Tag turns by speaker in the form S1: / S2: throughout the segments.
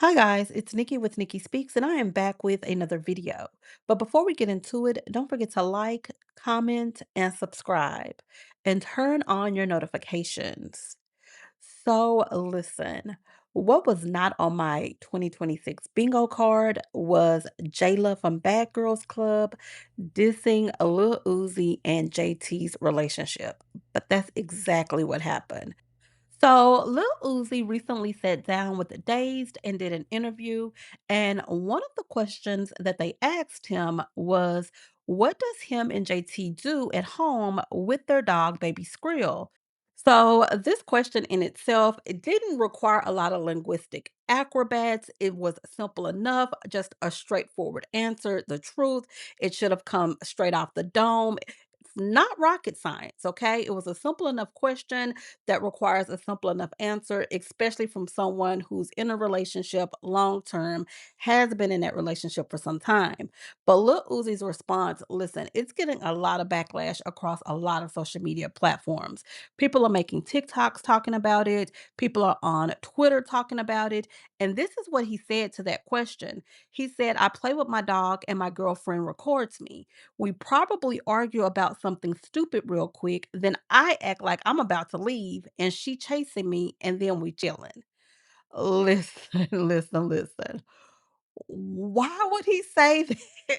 S1: Hi guys, it's Nikki with Nikki Speaks, and I am back with another video. But before we get into it, don't forget to like, comment, and subscribe, and turn on your notifications. So, listen, what was not on my 2026 bingo card was Jayla from Bad Girls Club dissing Lil Uzi and JT's relationship. But that's exactly what happened. So, Lil Uzi recently sat down with the Dazed and did an interview. And one of the questions that they asked him was, what does him and JT do at home with their dog, baby Skrill? So, this question in itself, it didn't require a lot of linguistic acrobats. It was simple enough, just a straightforward answer, the truth. It should have come straight off the dome. It's not rocket science, okay? It was a simple enough question that requires a simple enough answer, especially from someone who's in a relationship long term, has been in that relationship for some time. But Lil Uzi's response, listen, it's getting a lot of backlash across a lot of social media platforms. People are making TikToks talking about it, people are on Twitter talking about it. And this is what he said to that question. He said, I play with my dog and my girlfriend records me. We probably argue about something stupid real quick, then I act like I'm about to leave and she chasing me and then we chilling. Listen, listen. Why would he say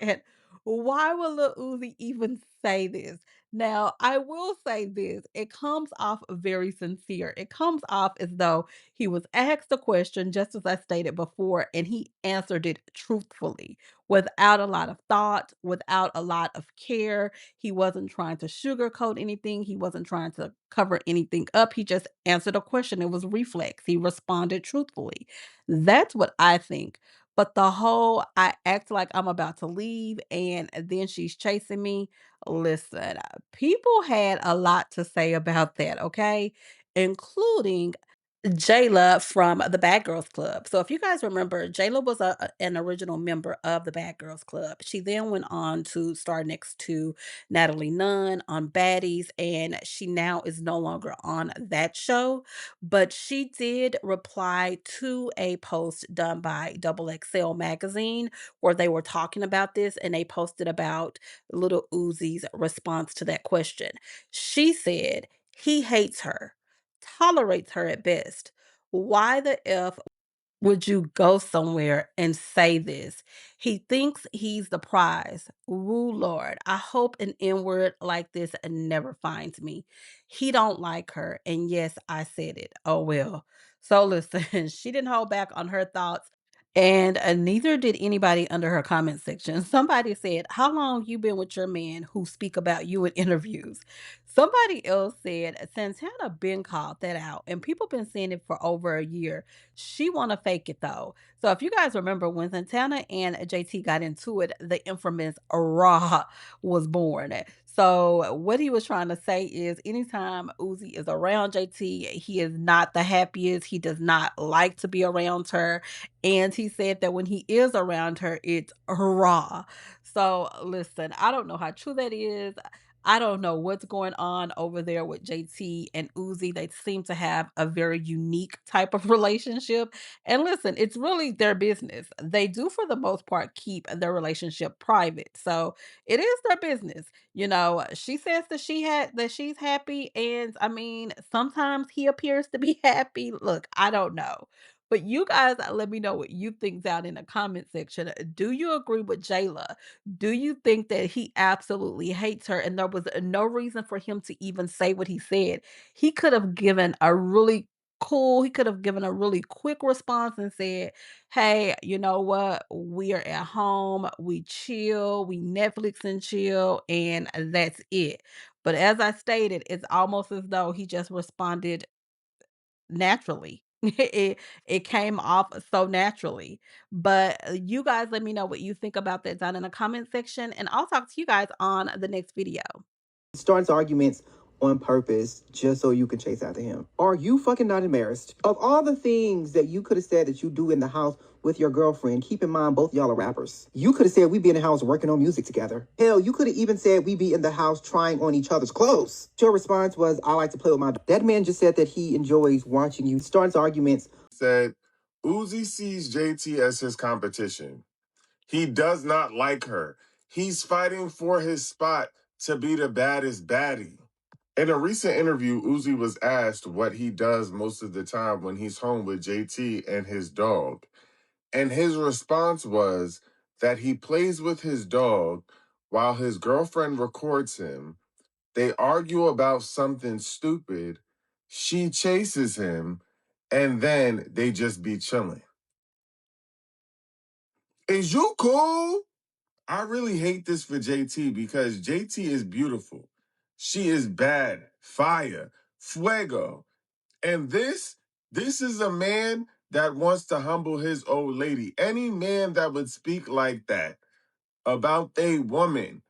S1: that? Why would Lil Uzi even say this? Now, I will say this, it comes off very sincere. It comes off as though he was asked a question, just as I stated before, and he answered it truthfully, without a lot of thought, without a lot of care. He wasn't trying to sugarcoat anything. He wasn't trying to cover anything up. He just answered a question. It was reflex. He responded truthfully. That's what I think. But the whole I act like I'm about to leave and then she's chasing me. Listen, people had a lot to say about that, okay? Including Jayla from the Bad Girls Club. So if you guys remember, Jayla was an original member of the Bad Girls Club. She then went on to star next to Natalie Nunn on Baddies, and she now is no longer on that show. But she did reply to a post done by Double XL magazine where they were talking about this, and they posted about Little Uzi's response to that question. She said he hates her, tolerates her at best. Why the F would you go somewhere and say this? He thinks he's the prize. Ooh, Lord, I hope an N-word like this never finds me. He don't like her. And yes, I said it. Oh, well. So listen, she didn't hold back on her thoughts. And neither did anybody under her comment section. Somebody said, how long you been with your man who speak about you in interviews? Somebody else said, Santana been called that out. And people been saying it for over a year. She wanna fake it though. So if you guys remember when Santana and JT got into it, the infamous Raw was born. So what he was trying to say is anytime Uzi is around JT, he is not the happiest. He does not like to be around her. And he said that when he is around her, it's raw. So listen, I don't know how true that is. I don't know what's going on over there with JT and Uzi. They seem to have a very unique type of relationship. And listen, it's really their business. They do, for the most part, keep their relationship private. So it is their business. You know, she says that she's happy. And I mean, sometimes he appears to be happy. Look, I don't know. But you guys let me know what you think down in the comment section. Do you agree with Jayla? Do you think that he absolutely hates her and there was no reason for him to even say what he said? He could have given a really he could have given a really quick response and said, "Hey, you know what? We are at home, we chill, we Netflix and chill, and that's it." But as I stated, it's almost as though he just responded naturally. It came off so naturally. But you guys let me know what you think about that down in the comment section, and I'll talk to you guys on the next video.
S2: Starts arguments on purpose just so you can chase after him. Are you fucking not embarrassed? Of all the things that you could have said that you do in the house with your girlfriend, keep in mind both y'all are rappers. You could have said we be in the house working on music together. Hell, you could have even said we be in the house trying on each other's clothes. Your response was, I like to play with my... That man just said that he enjoys watching you. Starts arguments.
S3: Said Uzi sees JT as his competition. He does not like her. He's fighting for his spot to be the baddest baddie. In a recent interview, Uzi was asked what he does most of the time when he's home with JT and his dog. And his response was that he plays with his dog while his girlfriend records him. They argue about something stupid. She chases him, and then they just be chilling. Is you cool? I really hate this for JT because JT is beautiful. She is bad, fire, fuego. And this is a man that wants to humble his old lady. Any man that would speak like that about a woman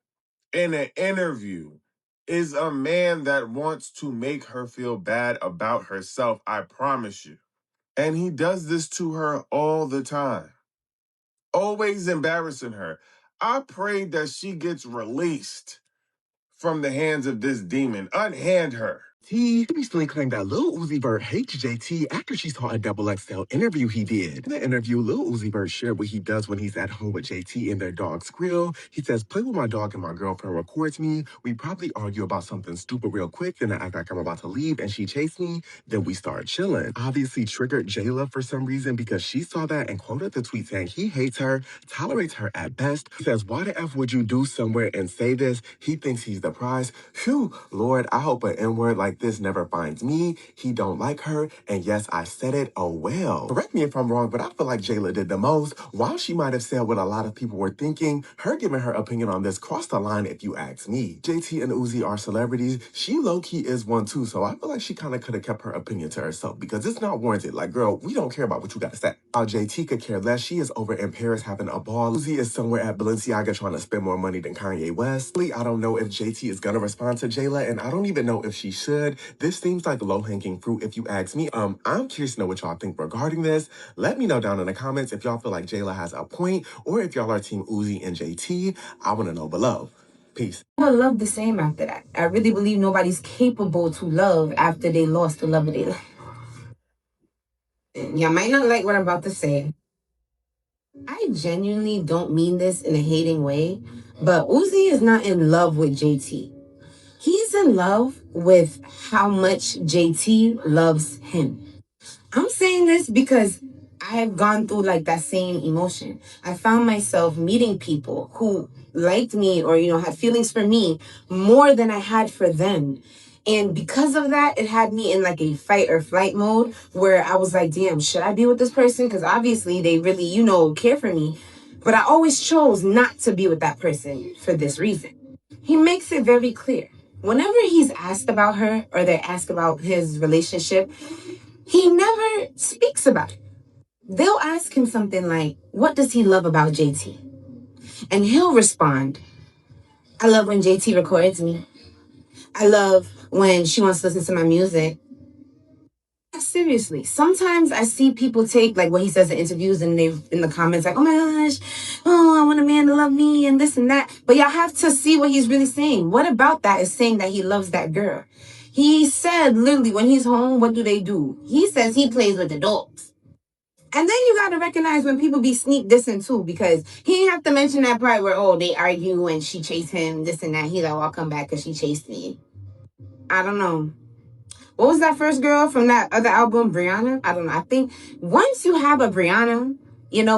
S3: in an interview is a man that wants to make her feel bad about herself, I promise you. And he does this to her all the time, always embarrassing her. I pray that she gets released from the hands of this demon. Unhand her.
S2: He recently claimed that Lil Uzi Vert hates JT after she saw a double XL interview he did. In the interview, Lil Uzi Vert shared what he does when he's at home with JT in their dog's grill. He says, play with my dog and my girlfriend records me. We probably argue about something stupid real quick, then I act like I'm about to leave and she chased me. Then we start chilling. Obviously triggered Jayla for some reason because she saw that and quoted the tweet saying he hates her, tolerates her at best. He says, why the F would you do somewhere and say this? He thinks he's the prize. Phew, Lord, I hope an N-word like this never finds me. He don't like her. And yes, I said it. Oh, well. Correct me if I'm wrong, but I feel like Jayla did the most. While she might have said what a lot of people were thinking, her giving her opinion on this crossed the line if you ask me. JT and Uzi are celebrities. She low-key is one too, so I feel like she kind of could have kept her opinion to herself because it's not warranted. Like, girl, we don't care about what you got to say. JT could care less. She is over in Paris having a ball. Uzi is somewhere at Balenciaga trying to spend more money than Kanye West. I don't know if JT is gonna respond to Jayla, and I don't even know if she should. This seems like low-hanging fruit if you ask me. I'm curious to know what y'all think regarding this. Let me know down in the comments if y'all feel like Jayla has a point or if y'all are team Uzi and JT. I want to know below. Peace.
S4: I love the same after that. I really believe nobody's capable to love after they lost the love of their life. Y'all might not like what I'm about to say. I genuinely don't mean this in a hating way, but Uzi is not in love with JT. He's in love with how much JT loves him. I'm saying this because I've gone through like that same emotion. I found myself meeting people who liked me or, had feelings for me more than I had for them. And because of that, it had me in like a fight or flight mode where I was like, damn, should I be with this person? Because obviously they really, care for me. But I always chose not to be with that person for this reason. He makes it very clear. Whenever he's asked about her or they're asked about his relationship, he never speaks about it. They'll ask him something like, what does he love about JT? And he'll respond, I love when JT records me. I love when she wants to listen to my music. Seriously, sometimes I see people take like what he says in interviews and they in the comments like, oh my gosh, oh, I want a man to love me and this and that. But y'all have to see what he's really saying. What about that is saying that he loves that girl? He said literally when he's home, what do? He says he plays with the dogs. And then you got to recognize when people be sneak dissing too, because he didn't have to mention that part where, oh, they argue and she chased him, this and that. He's like, oh, I'll come back because she chased me. I don't know. What was that first girl from that other album, Brianna? I don't know. I think once you have a Brianna,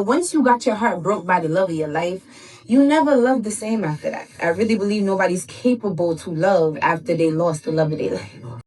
S4: once you got your heart broke by the love of your life, you never love the same after that. I really believe nobody's capable to love after they lost the love of their life.